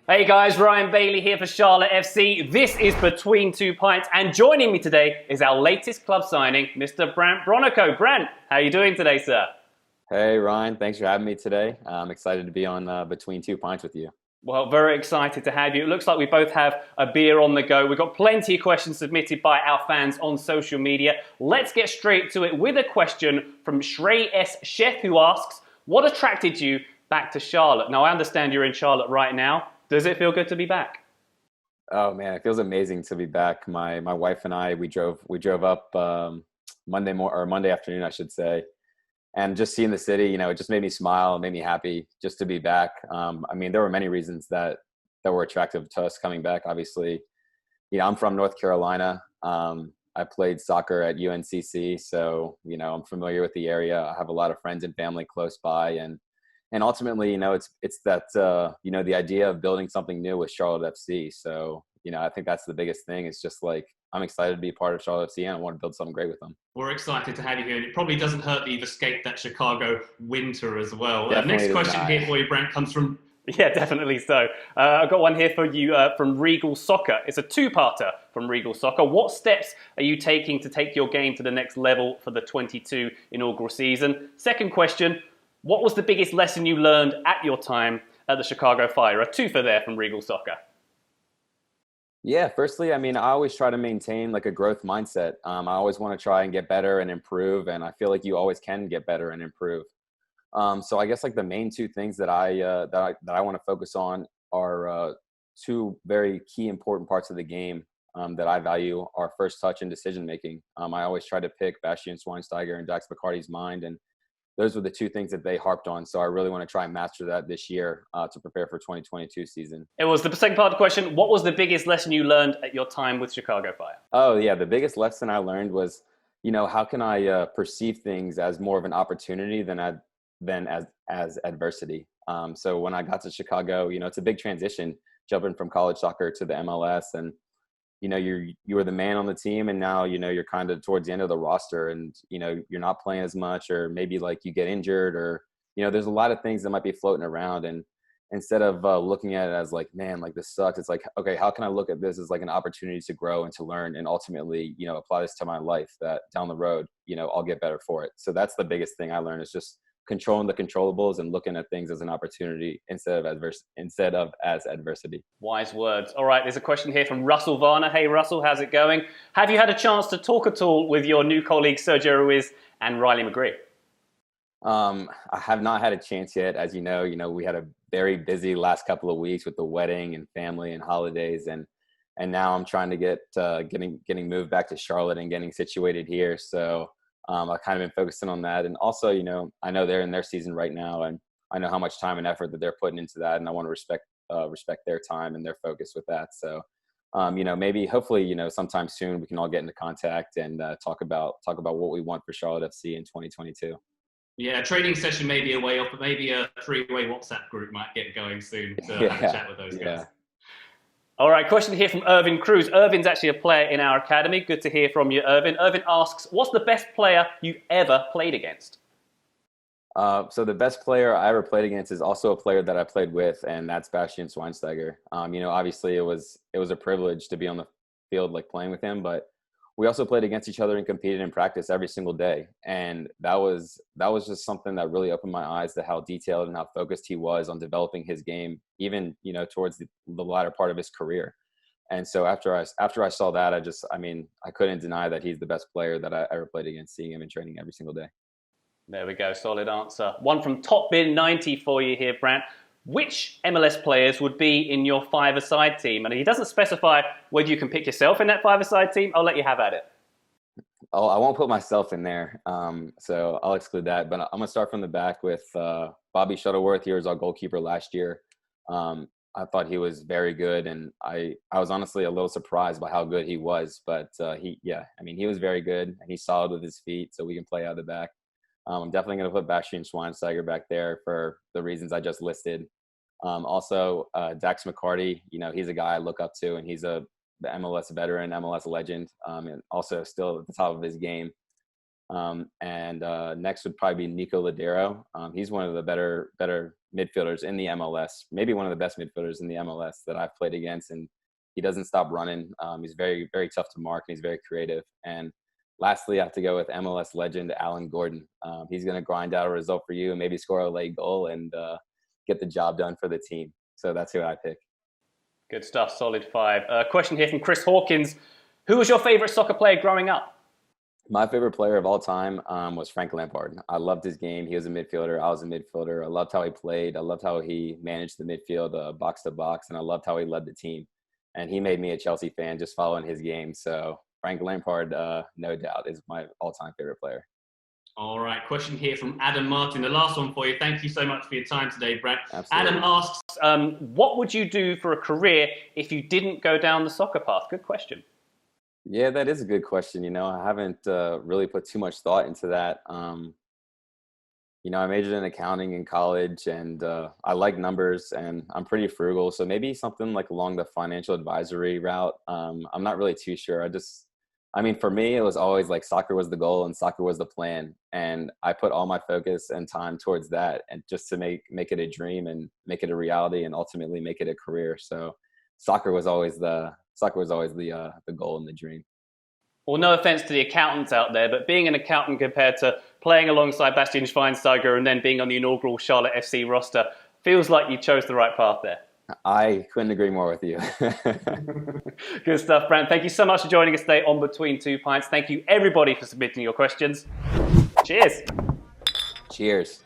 Hey guys, Ryan Bailey here for Charlotte FC. This is Between Two Pints, and joining me today is our latest club signing, Mr. Brandt Bronico. Brandt, how are you doing today, sir? Hey, Ryan. Thanks for having me today. I'm excited to be on Between Two Pints with you. Well, very excited to have you. It looks like we both have a beer on the go. We've got plenty of questions submitted by our fans on social media. Let's get straight to it with a question from Shrey S. Chef, who asks, what attracted you back to Charlotte? Now, I understand you're in Charlotte right now. Does it feel good to be back? Oh man, it feels amazing to be back. My wife and I, we drove up Monday afternoon, I should say, and just seeing the city, it just made me smile, made me happy just to be back. There were many reasons that were attractive to us coming back. Obviously, I'm from North Carolina. I played soccer at UNCC, so I'm familiar with the area. I have a lot of friends and family close by, and ultimately, it's that the idea of building something new with Charlotte FC. So I think that's the biggest thing. It's just like I'm excited to be part of Charlotte FC, and I want to build something great with them. We're excited to have you here, and it probably doesn't hurt that you've escaped that Chicago winter as well. Definitely Next question not. here for you, Brandt, comes from... Yeah, definitely so. I've got one here for you from Regal Soccer. It's a two-parter from Regal Soccer. What steps are you taking to take your game to the next level for the 22 inaugural season? Second question, what was the biggest lesson you learned at your time at the Chicago Fire? A twofer there from Regal Soccer. Yeah, firstly, I always try to maintain like a growth mindset. I always want to try and get better and improve, and I feel like you always can get better and improve. So I guess like the main two things that I want to focus on are two very key important parts of the game that I value are first touch and decision making. I always try to pick Bastian Schweinsteiger and Dax McCarty's mind, and those were the two things that they harped on. So I really want to try and master that this year to prepare for 2022 season. It was the second part of the question. What was the biggest lesson you learned at your time with Chicago Fire? Oh yeah, the biggest lesson I learned was, how can I perceive things as more of an opportunity than as adversity. So when I got to Chicago, it's a big transition jumping from college soccer to the MLS, and you were the man on the team, and now you're kind of towards the end of the roster, and you're not playing as much, or maybe like you get injured, or there's a lot of things that might be floating around, and instead of looking at it as like, man, like this sucks, it's like, okay, how can I look at this as like an opportunity to grow and to learn, and ultimately apply this to my life, that down the road I'll get better for it. So that's the biggest thing I learned, is just controlling the controllables and looking at things as an opportunity instead of as adversity. Wise words. All right, there's a question here from Russell Varner. Hey, Russell, how's it going? Have you had a chance to talk at all with your new colleagues Sergio Ruiz and Riley McGree? I have not had a chance yet. As you know, we had a very busy last couple of weeks with the wedding and family and holidays, and now I'm trying to getting moved back to Charlotte and getting situated here. So I've kind of been focusing on that. And also, I know they're in their season right now, and I know how much time and effort that they're putting into that. And I want to respect their time and their focus with that. So, maybe hopefully, sometime soon we can all get into contact and talk about what we want for Charlotte FC in 2022. Yeah, a training session may be a way off, but maybe a three-way WhatsApp group might get going soon to have a chat with those guys. All right, question here from Irvin Cruz. Irvin's actually a player in our academy. Good to hear from you, Irvin. Irvin asks, what's the best player you've ever played against? So the best player I ever played against is also a player that I played with, and that's Bastian Schweinsteiger. Obviously it was a privilege to be on the field, like playing with him, but we also played against each other and competed in practice every single day. And that was just something that really opened my eyes to how detailed and how focused he was on developing his game, even, towards the latter part of his career. And so after I saw that, I couldn't deny that he's the best player that I ever played against, seeing him in training every single day. There we go. Solid answer. One from Top Bin 90 for you here, Brandt. Which MLS players would be in your five-a-side team? And he doesn't specify whether you can pick yourself in that five-a-side team. I'll let you have at it. Oh, I won't put myself in there, so I'll exclude that. But I'm going to start from the back with Bobby Shuttleworth. He was our goalkeeper last year. I thought he was very good, and I was honestly a little surprised by how good he was. But he was very good, and he's solid with his feet, so we can play out of the back. I'm definitely going to put Bastian Schweinsteiger back there for the reasons I just listed. Also, Dax McCarty, he's a guy I look up to, and he's the MLS veteran, MLS legend, and also still at the top of his game. And next would probably be Nico Ladero. He's one of the better midfielders in the MLS, maybe one of the best midfielders in the MLS that I've played against. And he doesn't stop running. He's very, very tough to mark, and he's very creative. And lastly, I have to go with MLS legend Alan Gordon. He's going to grind out a result for you and maybe score a late goal and get the job done for the team. So that's who I pick. Good stuff. Solid 5. Question here from Chris Hawkins. Who was your favorite soccer player growing up? My favorite player of all time was Frank Lampard. I loved his game. He was a midfielder. I was a midfielder. I loved how he played. I loved how he managed the midfield box to box, and I loved how he led the team. And he made me a Chelsea fan just following his game. So Frank Lampard, no doubt, is my all-time favorite player. All right, question here from Adam Martin. The last one for you. Thank you so much for your time today, Brandt. Absolutely. Adam asks, what would you do for a career if you didn't go down the soccer path? Good question. Yeah, that is a good question. I haven't really put too much thought into that. I majored in accounting in college, and I like numbers, and I'm pretty frugal. So maybe something like along the financial advisory route. I'm not really too sure. For me, it was always like soccer was the goal and soccer was the plan. And I put all my focus and time towards that, and just to make it a dream and make it a reality and ultimately make it a career. So soccer was always the goal and the dream. Well, no offense to the accountants out there, but being an accountant compared to playing alongside Bastian Schweinsteiger and then being on the inaugural Charlotte FC roster feels like you chose the right path there. I couldn't agree more with you. Good stuff, Brandt. Thank you so much for joining us today on Between Two Pints. Thank you, everybody, for submitting your questions. Cheers. Cheers.